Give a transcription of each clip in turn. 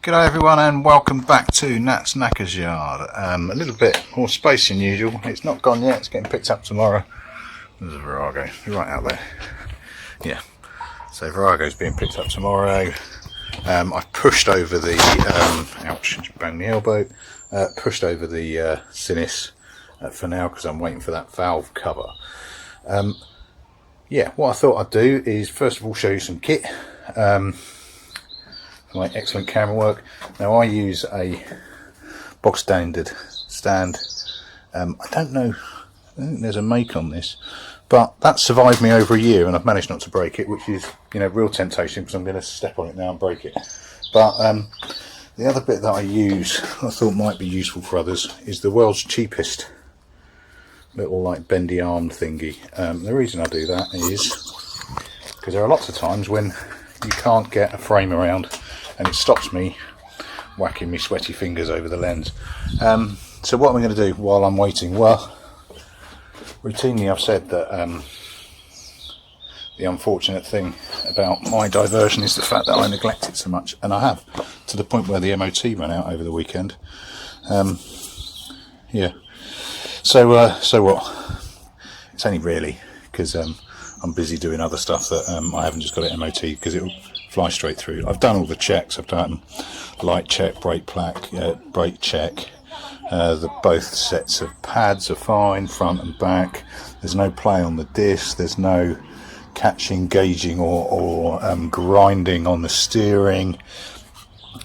G'day everyone and welcome back to Nat's Knacker's Yard. A little bit more space than usual. It's not gone yet, it's getting picked up tomorrow. There's a Virago right out there. Yeah, so Virago's being picked up tomorrow. I've pushed over the, ouch, just banged the elbow, pushed over the Sinis for now because I'm waiting for that valve cover. Yeah, what I thought I'd do is first of all show you some kit. My excellent camera work. Now I use a bog standard stand. I don't think there's a make on this, but that survived me over a year and I've managed not to break it, which is, you know, real temptation because I'm going to step on it now and break it. But the other bit that I use, I thought might be useful for others, is the world's cheapest little like bendy arm thingy. The reason I do that is because there are lots of times when you can't get a frame around and it stops me whacking me sweaty fingers over the lens. So what am I going to do while I'm waiting? Well, routinely I've said that the unfortunate thing about my diversion is the fact that I neglect it so much, and I have, to the point where the MOT ran out over the weekend. Yeah, so what? It's only really because I'm busy doing other stuff that I haven't just got it MOT because it'll fly straight through. I've done all the checks. I've done light check, brake check. Both sets of pads are fine, front and back. There's no play on the disc. There's no catching, gauging, or grinding on the steering.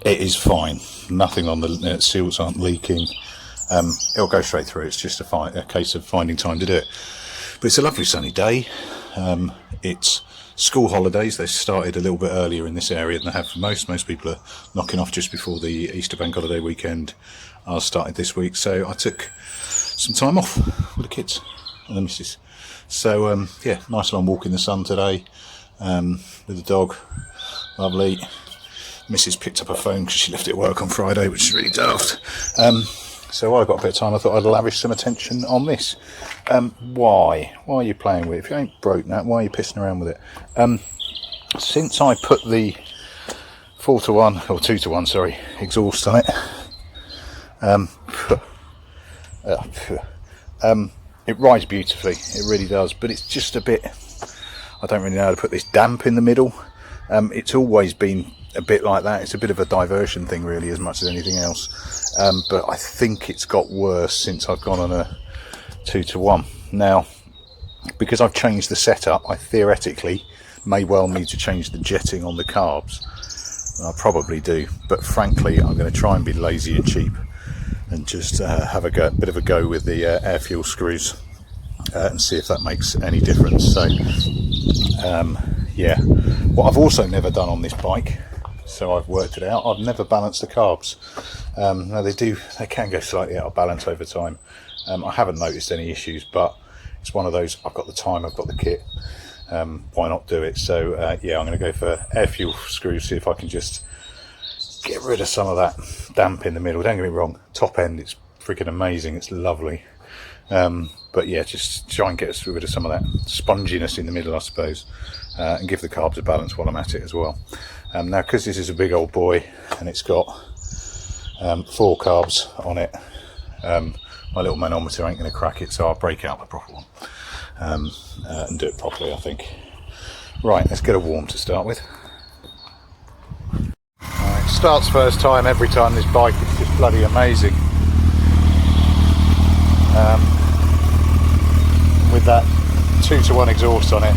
It is fine. Nothing on the seals aren't leaking. It'll go straight through. It's just a case of finding time to do it. But it's a lovely sunny day. It's school holidays. They started a little bit earlier in this area than they have for most. Most people are knocking off just before the Easter bank holiday weekend. I started this week, so I took some time off with the kids and the missus. So yeah, nice long walk in the sun today with the dog. Lovely. Missus picked up her phone because she left it at work on Friday, which is really daft. So while I've got a bit of time, I thought I'd lavish some attention on this. Why are you playing with it? If you ain't broke that, why are you pissing around with it? Since I put the 4-to-1 or 2-to-1, sorry, exhaust on it, it rides beautifully. It really does, but it's just a bit. I don't really know how to put this damp in the middle. It's always been a bit like that. It's a bit of a diversion thing, really, as much as anything else. But I think it's got worse since I've gone on a 2-to-1. Now, because I've changed the setup, I theoretically may well need to change the jetting on the carbs. I probably do, but frankly, I'm going to try and be lazy and cheap and just have a bit of a go with the air fuel screws and see if that makes any difference. So, yeah. What I've also never done on this bike, so I've worked it out, I've never balanced the carbs. Now they can go slightly out of balance over time. I haven't noticed any issues, but it's one of those, I've got the time, I've got the kit, why not do it? So yeah, I'm going to go for air fuel screws, see if I can just get rid of some of that damp in the middle. Don't get me wrong, top end, it's freaking amazing, it's lovely. But yeah, just try and get rid of some of that sponginess in the middle, I suppose, and give the carbs a balance while I'm at it as well. Now, because this is a big old boy and it's got 4 carbs on it, my little manometer ain't going to crack it, so I'll break out the proper one and do it properly, I think. Right, let's get a warm to start with. It starts first time every time this bike. It's just bloody amazing. With that 2-to-1 exhaust on it.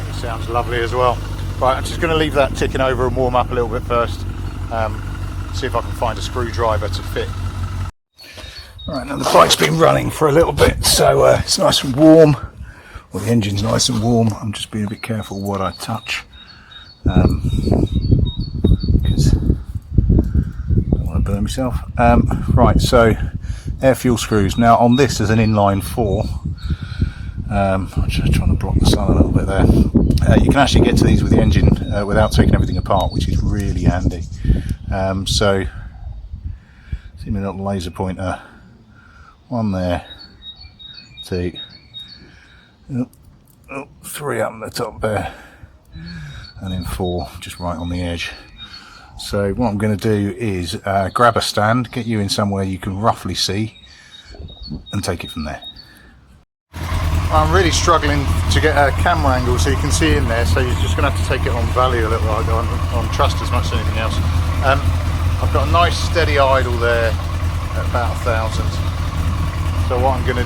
It sounds lovely as well. Right, I'm just going to leave that ticking over and warm up a little bit first. See if I can find a screwdriver to fit. Right, now the bike's been running for a little bit, so it's nice and warm. Well, the engine's nice and warm. I'm just being a bit careful what I touch. Because I don't want to burn myself. Right, so air fuel screws. Now on this there's an inline 4. I'm just trying to block the sun a little bit there. You can actually get to these with the engine without taking everything apart, which is really handy. So see my little laser pointer, one there, 2, 3 up the top there, and then 4 just right on the edge. So what I'm going to do is grab a stand, get you in somewhere you can roughly see, and take it from there. I'm really struggling to get a camera angle so you can see in there, so you're just going to have to take it on value a little, on trust as much as anything else. I've got a nice steady idle there at about 1,000. So what I'm going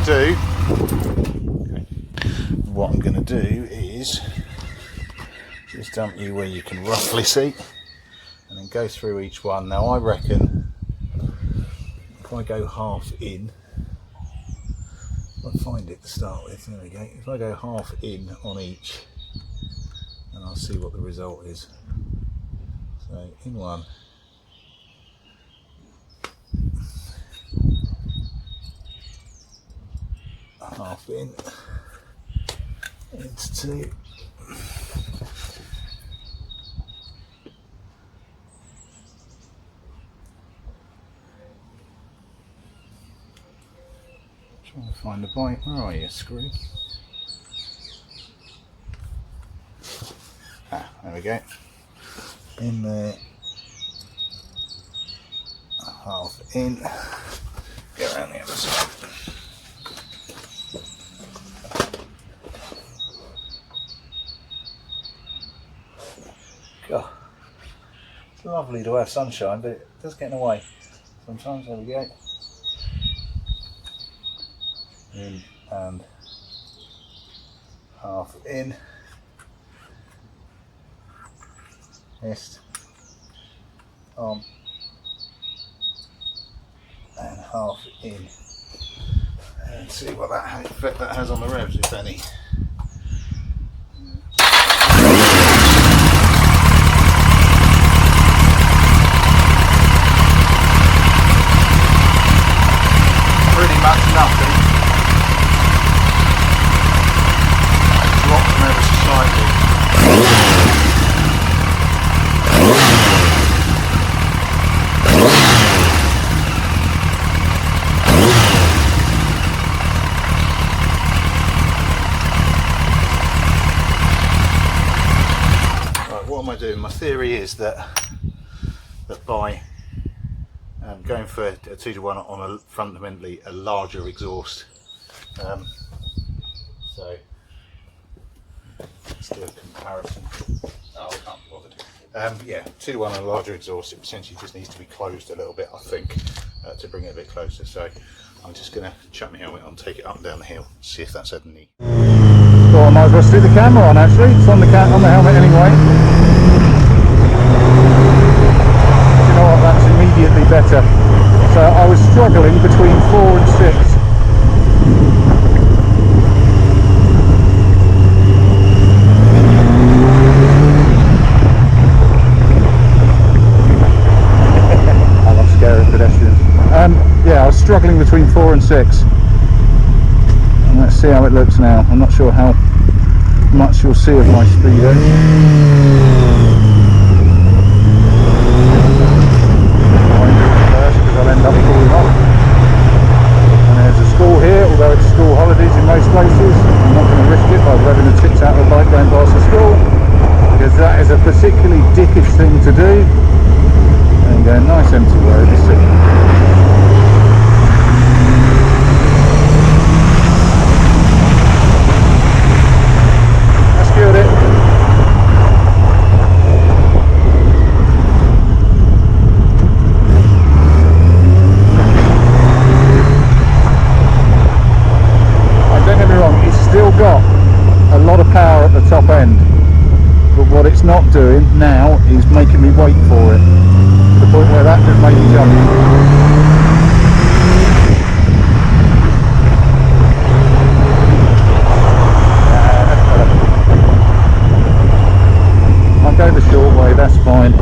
to do is just dump you where you can roughly see, and then go through each one. Now I reckon if I go half in, I'll find it to start with, there we go. If I go half in on each, and I'll see what the result is. So in one, half in, into 2, trying to find the bite. Where are you, screw? Ah, there we go. In there, half in, go around the other side. God, it's lovely to have sunshine, but it does get in the way sometimes. There we go. In and half in, missed, on, and half in, and see what that effect that has on the revs, if any. Pretty much nothing. Drop them ever so slightly. Right, what am I doing? My theory is that by going for a 2-to-1 on a fundamentally a larger exhaust, so let's do a comparison. Oh, I can't be bothered. Yeah, 2-to-1 on a larger exhaust, it potentially just needs to be closed a little bit, I think, to bring it a bit closer. So I'm just going to chuck my helmet on, take it up and down the hill, see if that's had any. Well, I might as well stick the camera on actually, it's on the helmet anyway. You know what, that's immediately better. So I was struggling between 4 and 6. I love scaring pedestrians. Yeah, I was struggling between 4 and 6. And let's see how it looks now. I'm not sure how much you'll see of my speedo. I'll end up falling off. And there's a school here, although it's school holidays in most places. I'm not going to risk it by revving the tits out of a bike going past the school, because that is a particularly dickish thing to do. There you go, nice empty road, let's see. That's good, it. Got a lot of power at the top end, but what it's not doing now is making me wait for it, to the point where that just made me jump. I'll go the short way, that's fine.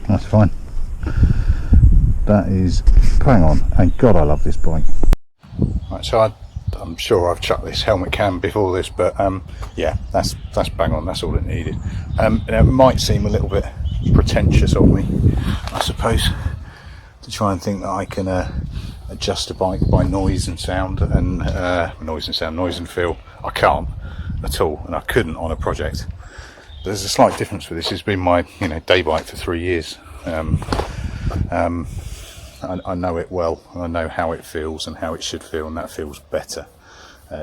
That's fine. That is bang on, and God, I love this bike. Right, so I'm sure I've chucked this helmet cam before this, but yeah, that's bang on. That's all it needed. And it might seem a little bit pretentious of me, I suppose, to try and think that I can adjust a bike by noise and sound and noise and feel. I can't at all, and I couldn't on a project. There's a slight difference with this. It's been my day bike for 3 years. I know it well, and I know how it feels and how it should feel, and that feels better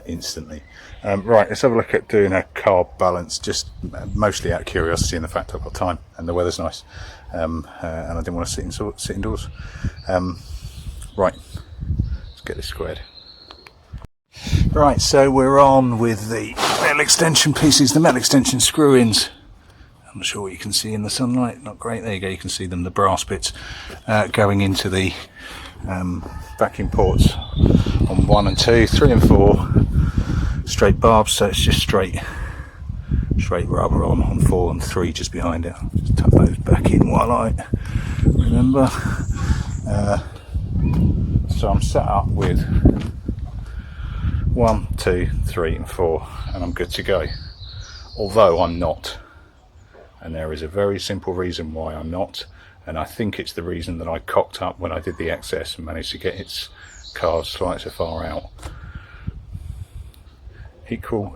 instantly. Right, let's have a look at doing a carb balance, just mostly out of curiosity and the fact I've got time and the weather's nice, and I didn't want to sit indoors. Right, let's get this squared. Right, so we're on with the metal extension pieces, the metal extension screw-ins. I'm not sure what you can see in the sunlight, not great. There you go, you can see them, the brass bits going into the vacuum ports on 1 and 2, 3 and 4, straight barbs, so it's just straight rubber on 4 and 3 just behind it. I'll just tuck those back in while I remember. So I'm set up with 1, 2, 3 and 4, and I'm good to go. Although I'm not. And there is a very simple reason why I'm not, and I think it's the reason that I cocked up when I did the XS and managed to get its cars slightly so far out. Equal,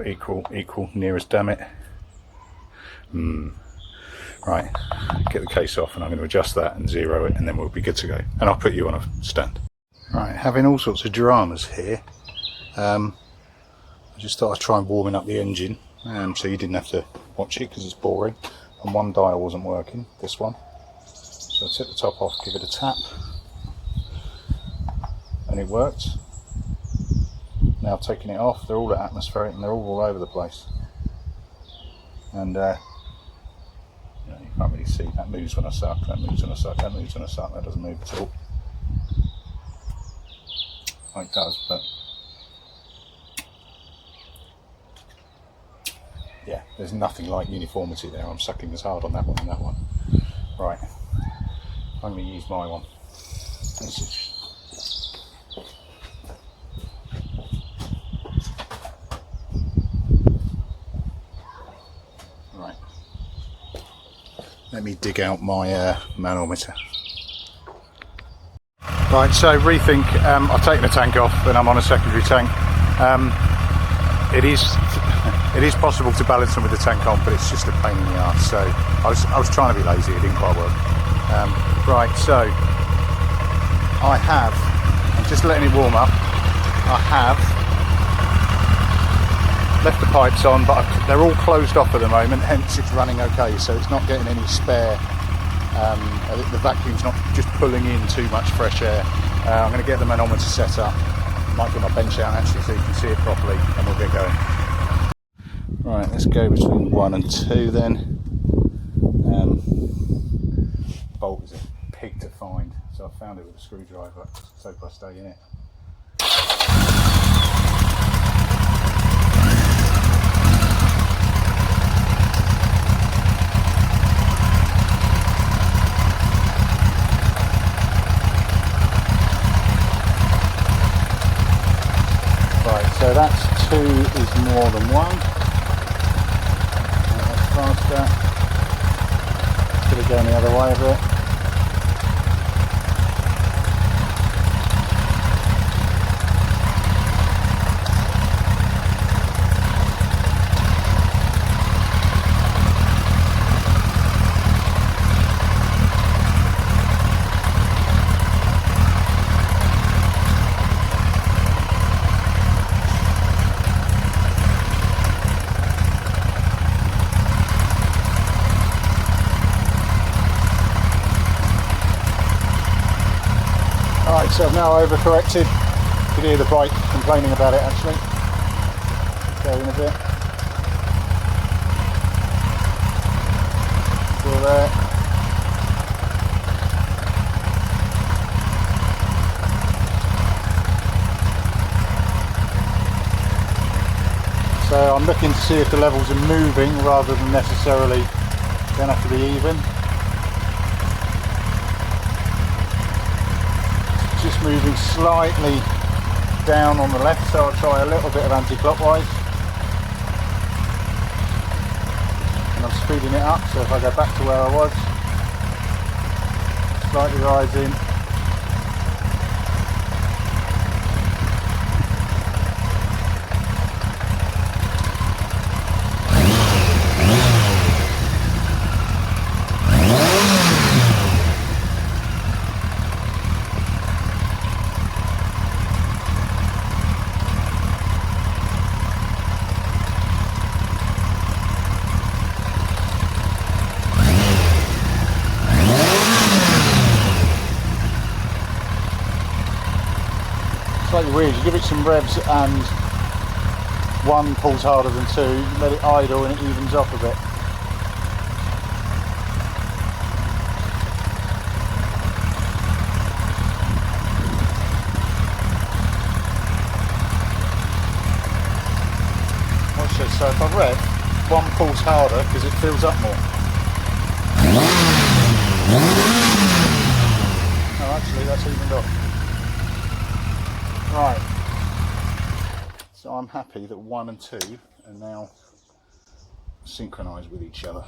near as damn it. Right, get the case off, and I'm going to adjust that and zero it, and then we'll be good to go. And I'll put you on a stand. Right, having all sorts of dramas here. I just thought I'd try and warming up the engine, so you didn't have to watch it because it's boring. And one dial wasn't working, this one. So I took the top off, give it a tap, and it worked. Now I've taken it off, they're all atmospheric and they're all over the place. And you can't really see, that moves when I suck, that moves when I suck, that moves when I suck, that doesn't move at all. Well, it does, but yeah, there's nothing like uniformity there. I'm sucking as hard on that one and that one. Right, I'm going to use my one. Right, let me dig out my manometer. Right, so rethink. I've taken the tank off and I'm on a secondary tank. It is possible to balance them with the tank on, but it's just a pain in the arse. So I was trying to be lazy, it didn't quite work. Right, so I'm just letting it warm up. I have left the pipes on, but they're all closed off at the moment, hence it's running okay. So it's not getting any spare. The vacuum's not just pulling in too much fresh air. I'm going to get the manometer set up. Might get my bench out actually so you can see it properly, and we'll get going. Right, let's go between 1 and 2 then. Bolt is a pig to find, so I found it with a screwdriver, so far I stay in it. Right, so that's 2 is more than 1. Faster. Could have gone the other way a bit. Alright, so I've now overcorrected. You can hear the bike complaining about it actually. Go in a bit. Still there. So I'm looking to see if the levels are moving rather than necessarily, don't have to be even. moving slightly down on the left, so I'll try a little bit of anti-clockwise. And I'm speeding it up, so if I go back to where I was, slightly rising. Slightly weird, you give it some revs and one pulls harder than two, you let it idle and it evens off a bit. Watch this, so if I rev, one pulls harder because it fills up more. Oh, actually that's evened off. Right, so I'm happy that 1 and 2 are now synchronised with each other.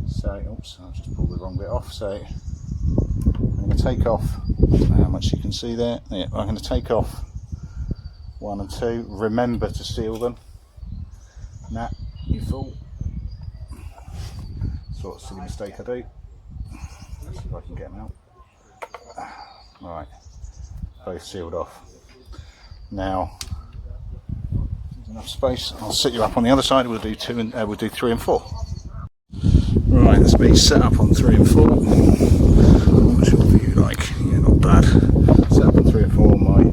So, oops, I've just pulled the wrong bit off. So I'm going to take off, I don't know how much you can see there. Yeah, I'm going to take off 1 and 2. Remember to seal them. Nat, you fool. Sort of silly mistake I do. Let's see if I can get them out. Alright, both sealed off. Now, there's enough space. I'll set you up on the other side. We'll do 2 and we'll do 3 and 4. Right, that's me set up on 3 and 4. What's your view like? Yeah, not bad. Set up on 3 and 4. My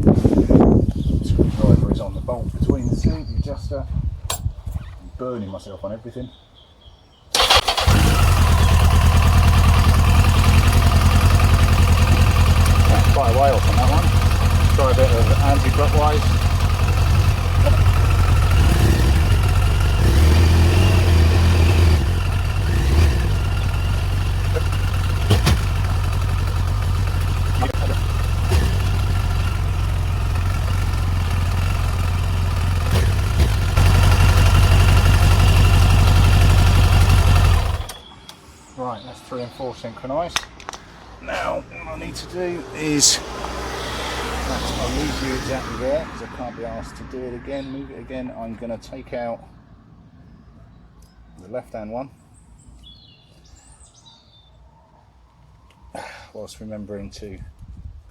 screwdriver is on the bolt between the two. The adjuster. I'm burning myself on everything. That's quite a way off on that one. Try a bit of anti-clockwise. Right, that's 3 and 4 synchronised. Now, what I need to do is I'll leave you exactly there because I can't be asked to do it again, move it again. I'm going to take out the left hand one whilst remembering to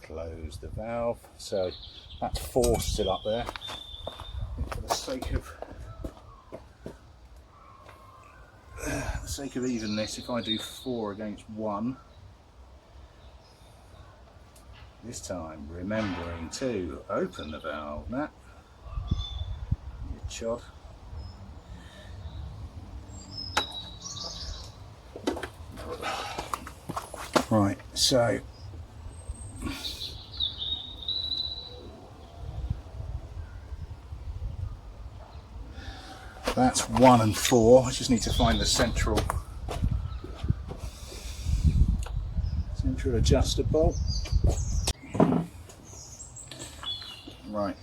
close the valve. So that's 4 still up there. For the sake of evenness, if I do 4 against 1, this time remembering to open the valve, Nat. You chod. Right, so that's 1 and 4. I just need to find the central adjuster bolt. Right.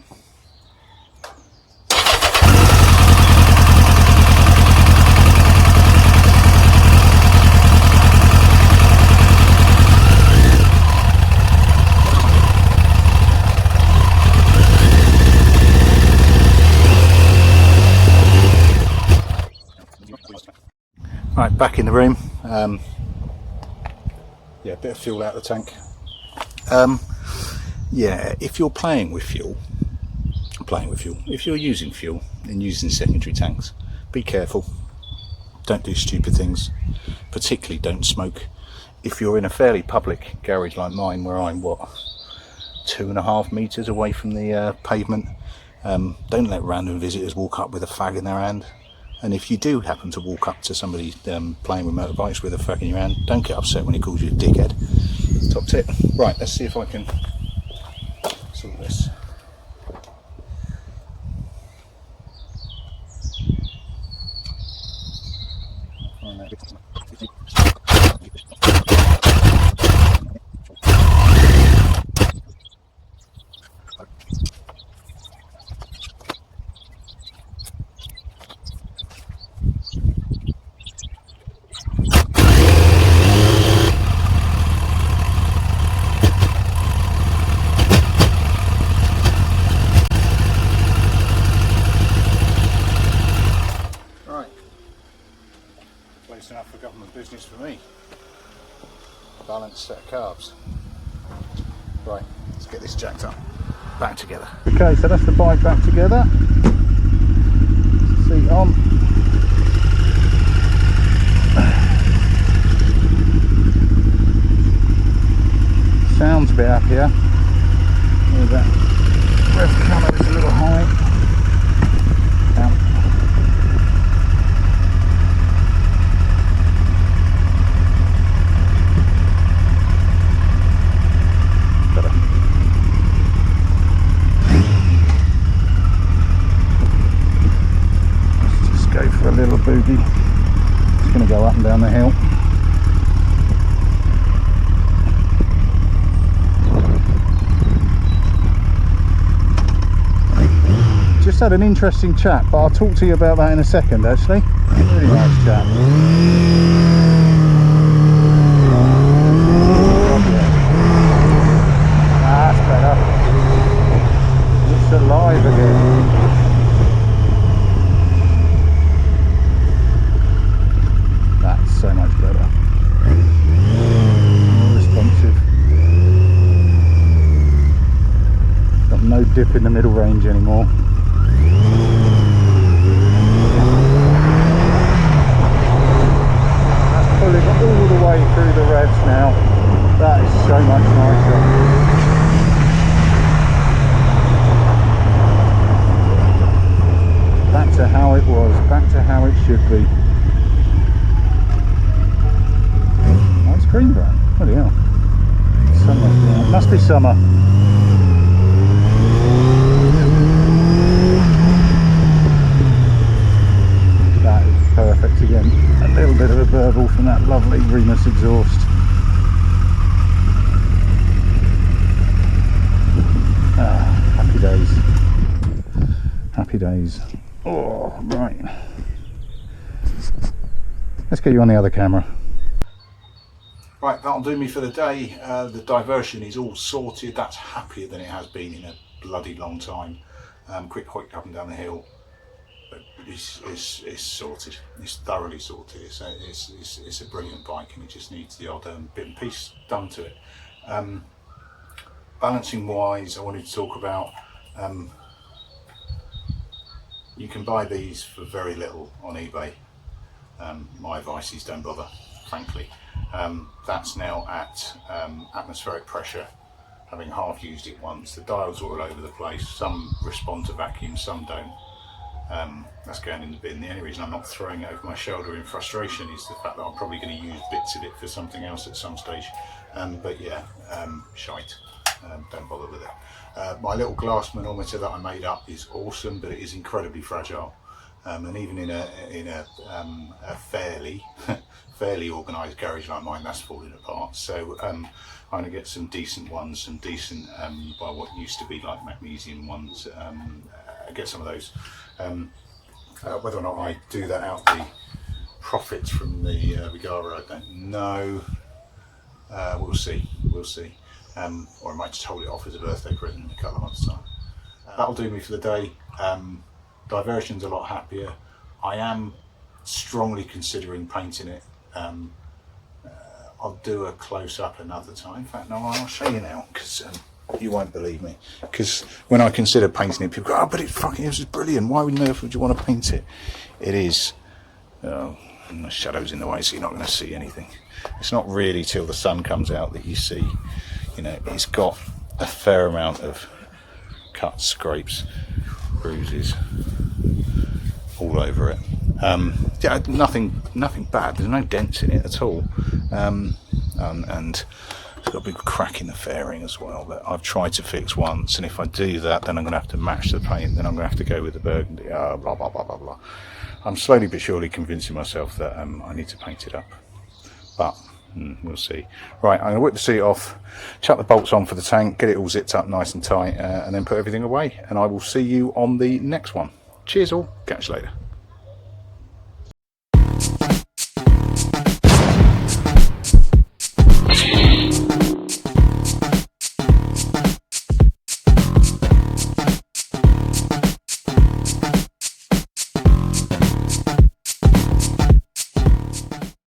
Right, back in the room. Yeah, a bit of fuel out of the tank. Yeah, if you're playing with fuel, if you're using fuel and using secondary tanks, be careful. Don't do stupid things. Particularly don't smoke. If you're in a fairly public garage like mine, where I'm 2.5 meters away from the pavement, don't let random visitors walk up with a fag in their hand. And if you do happen to walk up to somebody playing with motorbikes with a fag in your hand, don't get upset when he calls you a dickhead. Top tip. Right, let's see if I can sort this. balanced set of carbs. Right, let's get this jacked up, back together. Okay, so that's the bike back together. Seat on. Sounds a bit happier. There's that rev camera is a little high. Down. Better. Let's just go for a little boogie. It's going to go up and down the hill. Just had an interesting chat, but I'll talk to you about that in a second actually. Really nice chat. That's better. It's alive again. That's so much better. More responsive. Got no dip in the middle range anymore. All the way through the revs now. That is so much nicer. Back to how it was, back to how it should be. Nice green brown. Bloody hell. Summer. It must be summer. That is perfect again. A little bit of a burble from that lovely Remus exhaust. Happy days. Happy days. Oh, right. Let's get you on the other camera. Right, that'll do me for the day. The diversion is all sorted. That's happier than it has been in a bloody long time. Quick hoik up and down the hill. It's sorted. It's thoroughly sorted. It's a brilliant bike, and it just needs the odd bit and piece done to it. Balancing wise, I wanted to talk about. You can buy these for very little on eBay. My advice is don't bother, frankly. That's now at atmospheric pressure, having half used it once. The dials are all over the place. Some respond to vacuum, some don't. That's going in the bin. The only reason I'm not throwing it over my shoulder in frustration is the fact that I'm probably going to use bits of it for something else at some stage. But yeah, shite. Don't bother with it. My little glass manometer that I made up is awesome, but it is incredibly fragile. And even in a fairly organised garage like mine, that's falling apart. So I'm going to get some decent ones, some decent by what used to be like magnesium ones. Get some of those. Whether or not I do that out the profits from the Vigara, I don't know. We'll see. Or I might just hold it off as a birthday present in a couple of months' time. That'll do me for the day. Diversion's a lot happier. I am strongly considering painting it. I'll do a close-up another time. In fact, no, I'll show you now, because you won't believe me. Because when I consider painting it, people go, oh, but this is brilliant. Why on earth would you want to paint it? It is. The shadow's in the way, so you're not going to see anything. It's not really till the sun comes out that you see. It's got a fair amount of cuts, scrapes, bruises all over it. Yeah, nothing bad. There's no dents in it at all. And it's got a big crack in the fairing as well that I've tried to fix once. And if I do that, then I'm going to have to match the paint. Then I'm going to have to go with the burgundy. Blah blah blah blah blah. I'm slowly but surely convincing myself that I need to paint it up. But we'll see. Right, I'm going to whip the seat off, chuck the bolts on for the tank, get it all zipped up nice and tight, and then put everything away. And I will see you on the next one. Cheers all. Catch you later.